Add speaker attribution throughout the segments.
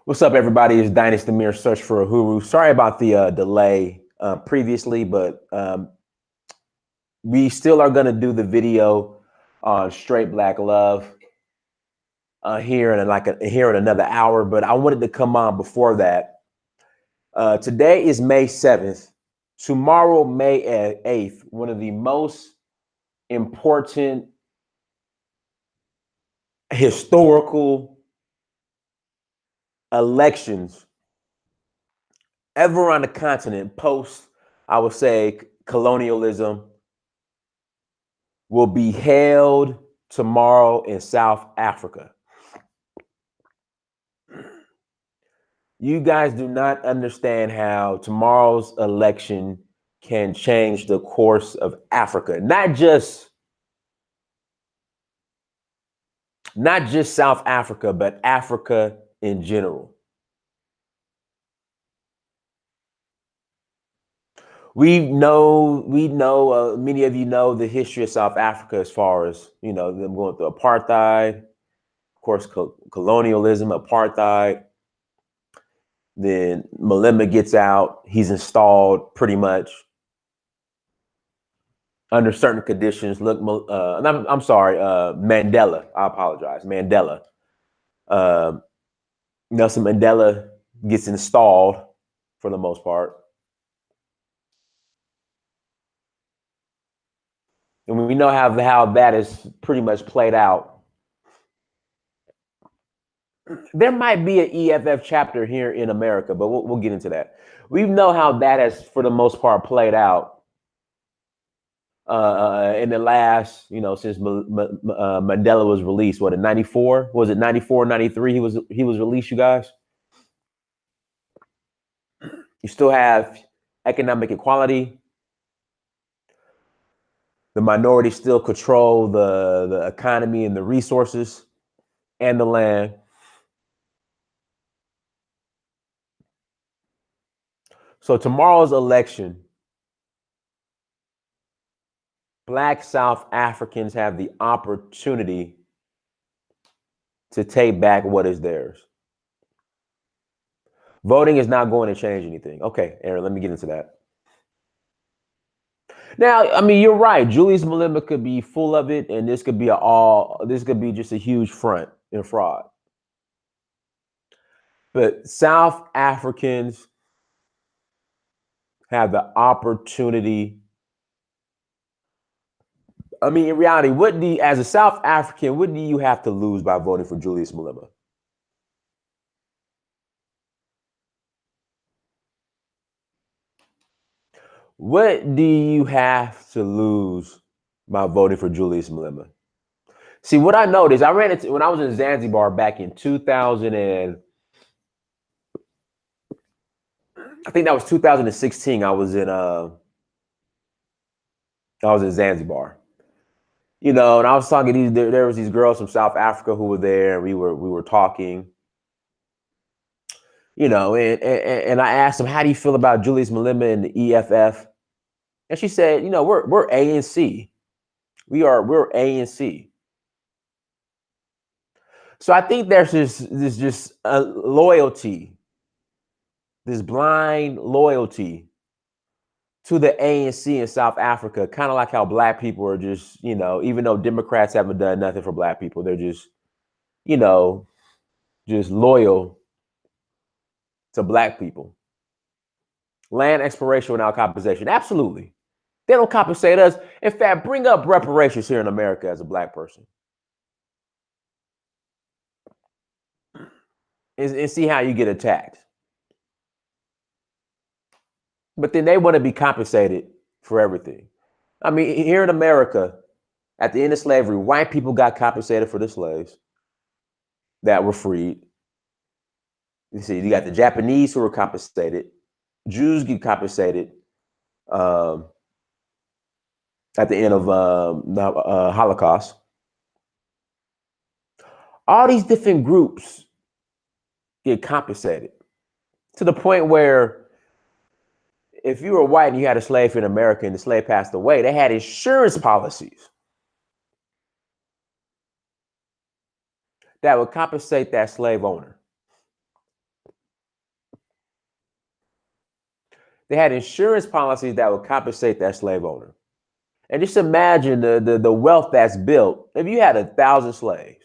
Speaker 1: What's up, everybody? It's Dynasty Mir Search for a Huru. Sorry about the delay previously, but we still are going to do the video on straight black love here in another hour. But I wanted to come on before that. Today is May 7th. Tomorrow, May 8th, one of the most important historical elections ever on the continent post, I would say, colonialism will be held tomorrow in South Africa. You guys do not understand how tomorrow's election can change the course of Africa, not just South Africa, but Africa in general. We know, many of you know the history of South Africa as far as, them going through apartheid, of course, colonialism, apartheid. Then Malema gets out. He's installed pretty much under certain conditions. Look, I'm sorry, Mandela. I apologize, Mandela. Nelson Mandela gets installed for the most part. And we know how that is pretty much played out. There might be an EFF chapter here in America, but we'll get into that. We know how that has, for the most part, played out in the last, since Mandela was released. What, in 94? Was it 94, 93? He was released, you guys? You still have economic equality. The minorities still control the economy and the resources and the land. So tomorrow's election, Black South Africans have the opportunity to take back what is theirs. Voting is not going to change anything. Okay, Aaron, let me get into that. Now, I mean, you're right. Julius Malema could be full of it, and this could be just a huge front and fraud. But South Africans have the opportunity. I mean, in reality, as a South African, what do you have to lose by voting for Julius Malema? What do you have to lose by voting for Julius Malema? See, what I noticed, I ran into when I was in Zanzibar back in 2000 and I think that was 2016. I was in Zanzibar. And I was talking there was these girls from South Africa who were there, and we were talking. And I asked them, how do you feel about Julius Malema and the EFF? And she said, we're ANC. We're ANC. So I think there's this loyalty, this blind loyalty to the ANC in South Africa, kind of like how Black people are just, even though Democrats haven't done nothing for Black people, they're just, just loyal to Black people. Land exploration without compensation. Absolutely. They don't compensate us. In fact, bring up reparations here in America as a Black person. And see how you get attacked. But then they want to be compensated for everything. I mean, here in America, at the end of slavery, white people got compensated for the slaves that were freed. You see, you got the Japanese who were compensated. Jews get compensated at the end of the Holocaust. All these different groups get compensated to the point where if you were white and you had a slave in America and the slave passed away, they had insurance policies that would compensate that slave owner. They had insurance policies that would compensate that slave owner. And just imagine the wealth that's built. If you had 1,000 slaves,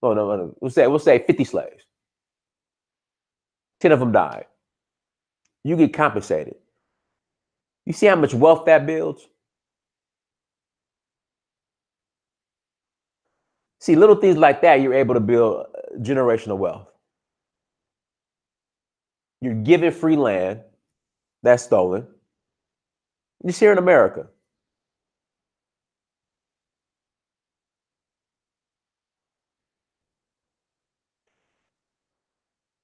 Speaker 1: oh no, we'll say 50 slaves, 10 of them died. You get compensated. You see how much wealth that builds? See, little things like that, you're able to build generational wealth. You're given free land that's stolen. Just here in America.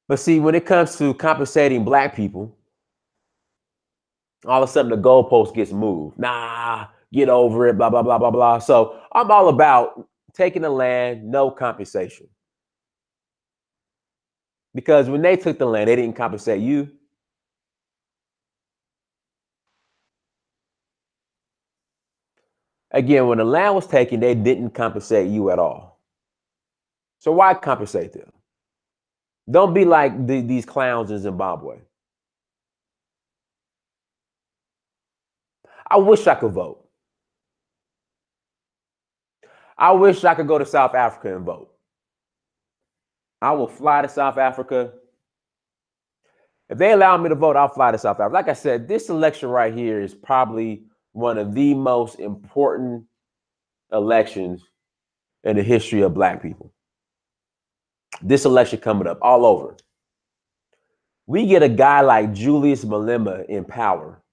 Speaker 1: But see, when it comes to compensating black people, all of a sudden the goalpost gets moved. Nah, get over it, blah, blah, blah, blah, blah. So I'm all about taking the land, no compensation. Because when they took the land, they didn't compensate you. Again, when the land was taken, they didn't compensate you at all. So why compensate them? Don't be like these clowns in Zimbabwe. I wish I could vote. I wish I could go to South Africa and vote. I will fly to South Africa. If they allow me to vote, I'll fly to South Africa. Like I said, this election right here is probably one of the most important elections in the history of black people. This election coming up all over. We get a guy like Julius Malema in power.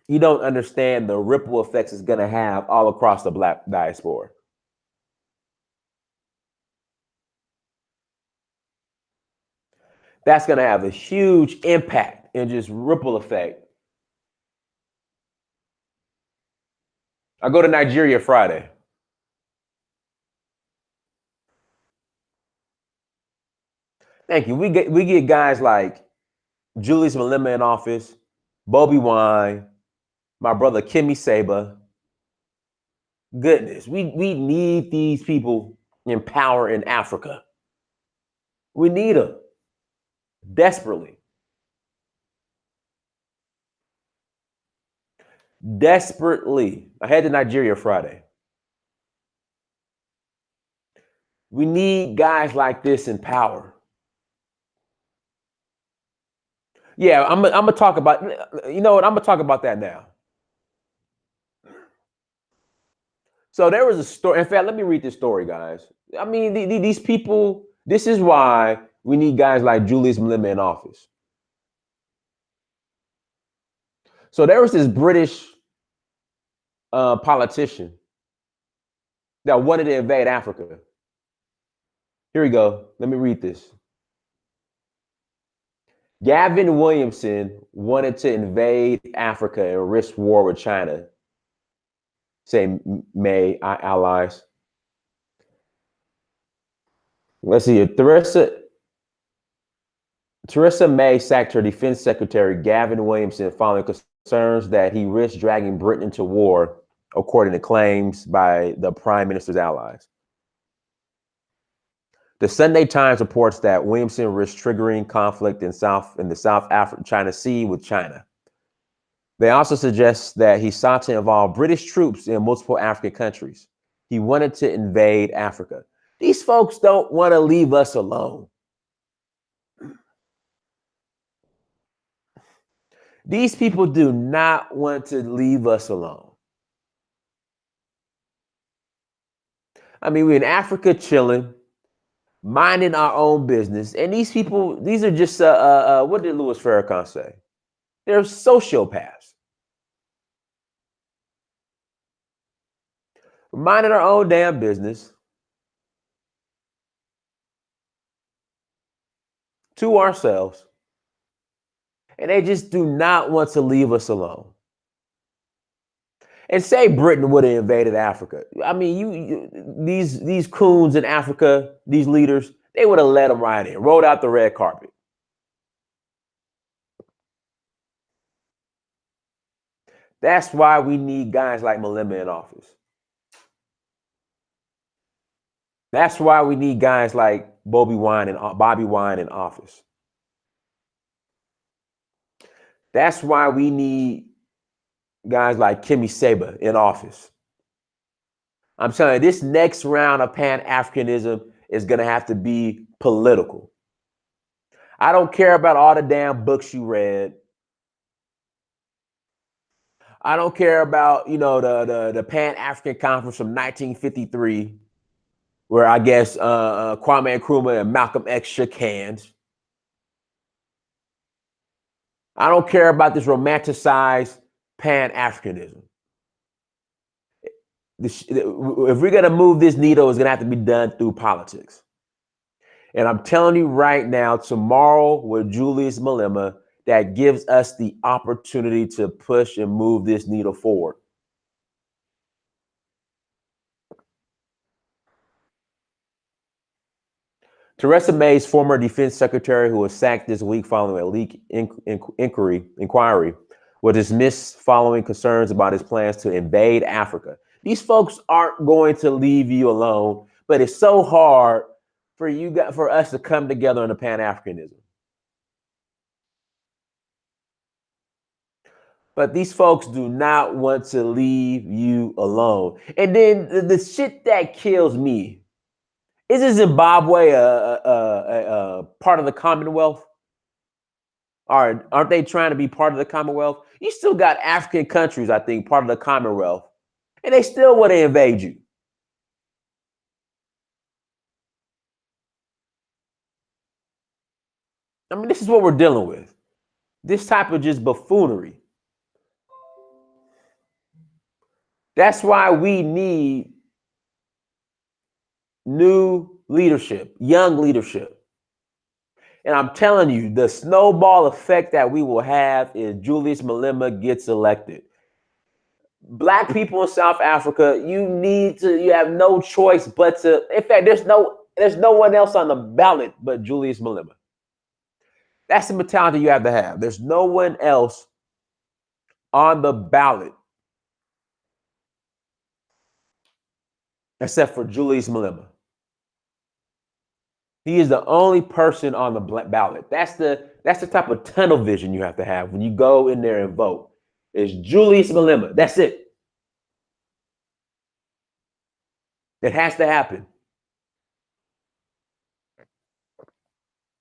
Speaker 1: You don't understand the ripple effects it's going to have all across the black diaspora. That's going to have a huge impact and just ripple effect. I go to Nigeria Friday. Thank you. We get guys like Julius Malema in office, Bobby Wine, my brother Kimmy Seba. Goodness, we need these people in power in Africa. We need them desperately. Desperately. I head to Nigeria Friday. We need guys like this in power. Yeah, I'm gonna talk about, you know what, I'm gonna talk about that now. So there was a story. In fact, let me read this story, guys. I mean, these people, this is why we need guys like Julius Malema in office. So there was this British politician that wanted to invade Africa. Here we go. Let me read this. Gavin Williamson wanted to invade Africa and risk war with China, say May allies. Let's see. Theresa May sacked her defense secretary, Gavin Williamson, following concerns that he risked dragging Britain into war, according to claims by the prime minister's allies. The Sunday Times reports that Williamson risked triggering conflict in the South China Sea with China. They also suggest that he sought to involve British troops in multiple African countries. He wanted to invade Africa. These folks don't want to leave us alone. These people do not want to leave us alone. I mean, we're in Africa chilling, minding our own business. And these people, these are just, what did Louis Farrakhan say? They're sociopaths. We're minding our own damn business to ourselves. And they just do not want to leave us alone. And say Britain would have invaded Africa. I mean, these coons in Africa, these leaders, they would have let them right in, rolled out the red carpet. That's why we need guys like Malema in office. That's why we need guys like Bobby Wine in office. That's why we need guys like Kimmy Seba in office. I'm telling you, this next round of Pan-Africanism is going to have to be political. I don't care about all the damn books you read. I don't care about, the Pan-African Conference from 1953, where I guess Kwame Nkrumah and Malcolm X shook hands. I don't care about this romanticized Pan-Africanism. If we're going to move this needle, it's going to have to be done through politics. And I'm telling you right now, tomorrow with Julius Malema, that gives us the opportunity to push and move this needle forward. Theresa May's former defense secretary, who was sacked this week following a leak inquiry, was dismissed following concerns about his plans to invade Africa. These folks aren't going to leave you alone, but it's so hard for us to come together in the Pan-Africanism. But these folks do not want to leave you alone. And then the shit that kills me, isn't Zimbabwe a part of the Commonwealth? Aren't they trying to be part of the Commonwealth? You still got African countries, I think, part of the Commonwealth, and they still want to invade you. I mean, this is what we're dealing with. This type of just buffoonery. That's why we need new leadership, young leadership. And I'm telling you, the snowball effect that we will have is Julius Malema gets elected. Black people in South Africa, you have no choice but to, in fact, there's no one else on the ballot but Julius Malema. That's the mentality you have to have. There's no one else on the ballot except for Julius Malema. He is the only person on the ballot. That's the type of tunnel vision you have to have when you go in there and vote. It's Julius Malema. That's it. It has to happen.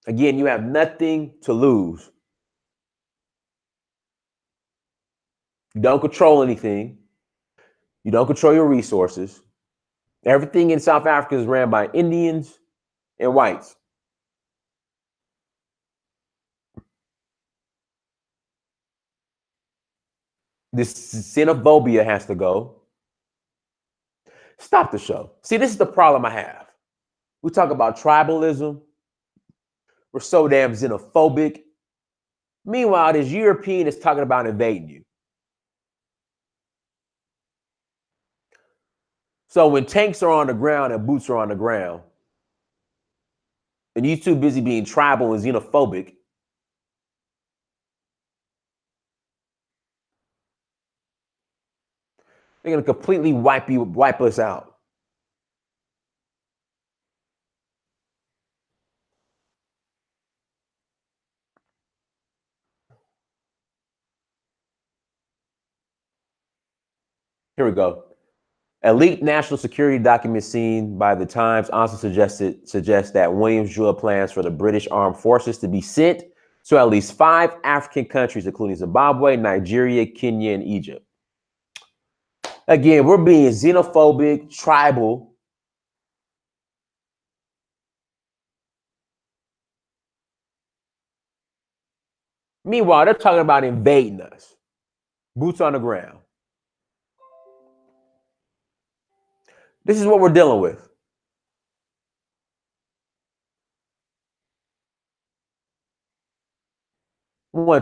Speaker 1: Again, you have nothing to lose. You don't control anything. You don't control your resources. Everything in South Africa is ran by Indians and whites. This xenophobia has to go. Stop the show. See, this is the problem I have. We talk about tribalism. We're so damn xenophobic. Meanwhile, this European is talking about invading you. So when tanks are on the ground and boots are on the ground, and you too busy being tribal and xenophobic, they're gonna completely wipe us out. Here we go. A leaked national security document seen by the Times also suggests that Williams drew up plans for the British Armed Forces to be sent to at least 5 African countries, including Zimbabwe, Nigeria, Kenya, and Egypt. Again, we're being xenophobic, tribal. Meanwhile, they're talking about invading us. Boots on the ground. This is what we're dealing with.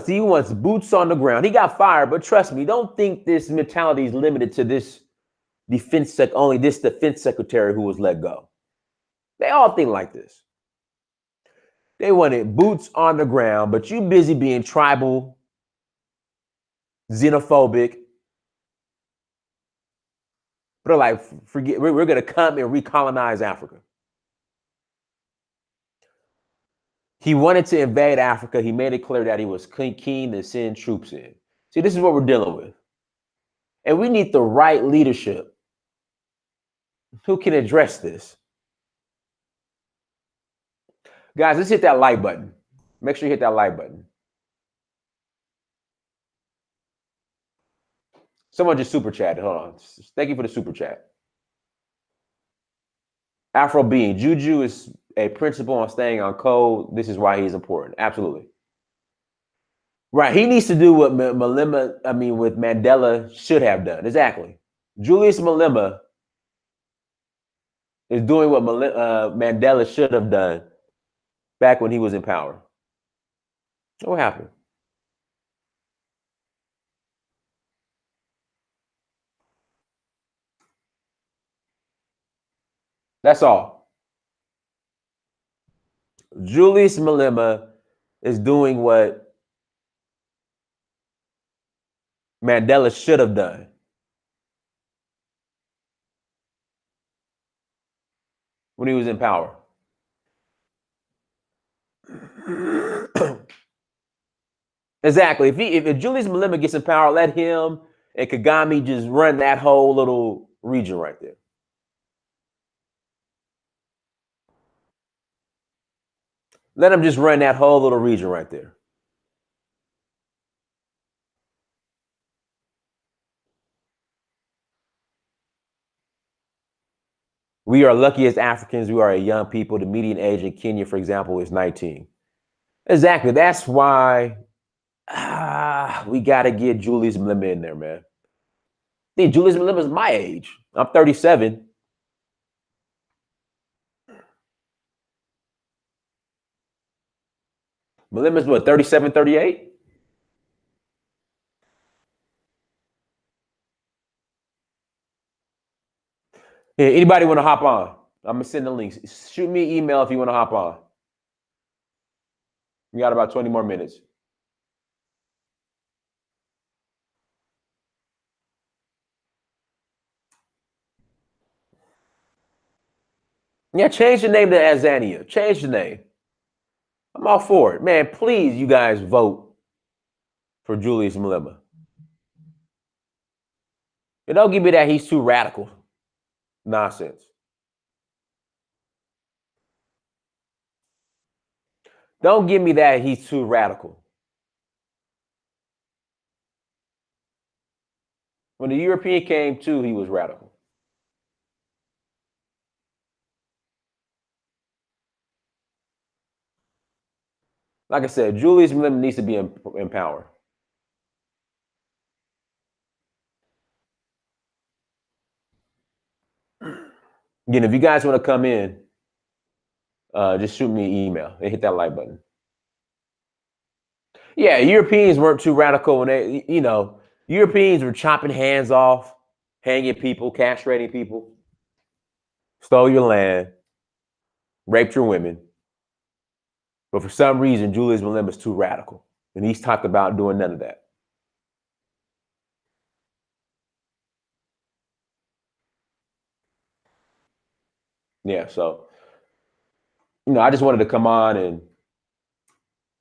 Speaker 1: He wants boots on the ground. He got fired, but trust me, don't think this mentality is limited to this defense secretary who was let go. They all think like this. They wanted boots on the ground, but you busy being tribal, xenophobic. But they're like, forget, we're going to come and recolonize Africa. He wanted to invade Africa. He made it clear that he was keen to send troops in. See, this is what we're dealing with. And we need the right leadership who can address this. Guys, let's hit that like button. Make sure you hit that like button. Someone just super chatted. Hold on. Thank you for the super chat. Afro Being, Juju is a principle on staying on code. This is why he's important. Absolutely. Right. He needs to do what with Mandela should have done. Exactly. Julius Malema is doing what Mandela should have done back when he was in power. What happened? That's all. Julius Malema is doing what Mandela should have done. When he was in power. Exactly. If Julius Malema gets in power, let him and Kagame just run that whole little region right there. Let him just run that whole little region right there. We are lucky as Africans. We are a young people. The median age in Kenya, for example, is 19. Exactly. That's why we got to get Julius Malema in there, man. I think Julius Malema is my age. I'm 37. Malema's what, 37, 38? Yeah, anybody want to hop on? I'm going to send the links. Shoot me an email if you want to hop on. We got about 20 more minutes. Yeah, change the name to Azania. Change the name. I'm all for it. Man, please, you guys vote for Julius Malema. And don't give me that he's too radical. Nonsense. Don't give me that he's too radical. When the European came too, he was radical. Like I said, Julius Malema needs to be in power. Again, if you guys want to come in, just shoot me an email and hit that like button. Yeah, Europeans weren't too radical when they, Europeans were chopping hands off, hanging people, castrating people, stole your land, raped your women. But for some reason, Julius Malema is too radical. And he's talked about doing none of that. Yeah, so, I just wanted to come on and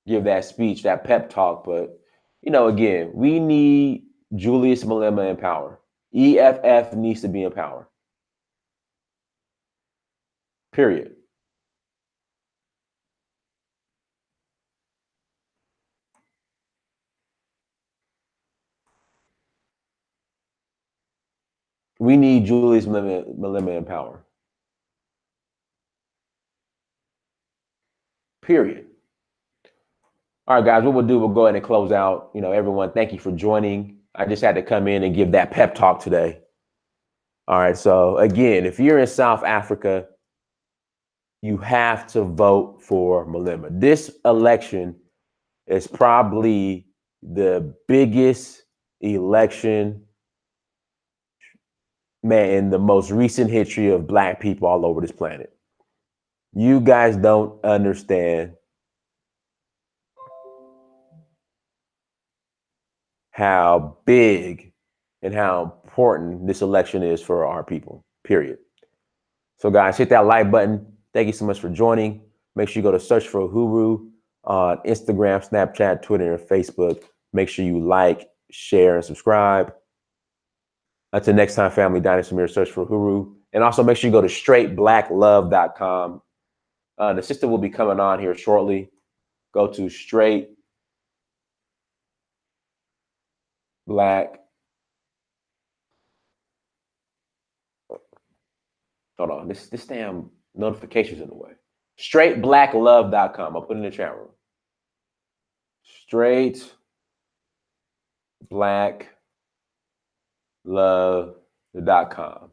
Speaker 1: give that speech, that pep talk. But, again, we need Julius Malema in power. EFF needs to be in power. Period. We need Julius Malema in power. Period. All right, guys, what we'll do, we'll go ahead and close out. Everyone, thank you for joining. I just had to come in and give that pep talk today. All right, so again, if you're in South Africa, you have to vote for Malema. This election is probably the biggest election, man, in the most recent history of Black people all over this planet. You guys don't understand how big and how important this election is for our people, period. So guys, hit that like button. Thank you so much for joining. Make sure you go to Search for Uhuru on Instagram, Snapchat, Twitter, and Facebook. Make sure you like, share, and subscribe. Until next time, family, Dynasty Mirror, search for Huru. And also make sure you go to straightblacklove.com. The sister will be coming on here shortly. Go to Straight Black. Hold on, this damn notification's in the way. Straightblacklove.com. I'll put it in the chat room. Straightblacklove.com.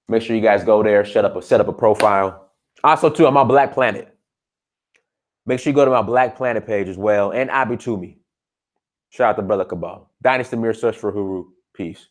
Speaker 1: Make sure you guys go there, set up a profile. Also, too, I'm on Black Planet. Make sure you go to my Black Planet page as well, and Abitumi. Shout out to Brother Cabal. Dynasty Mirror, search for Huru. Peace.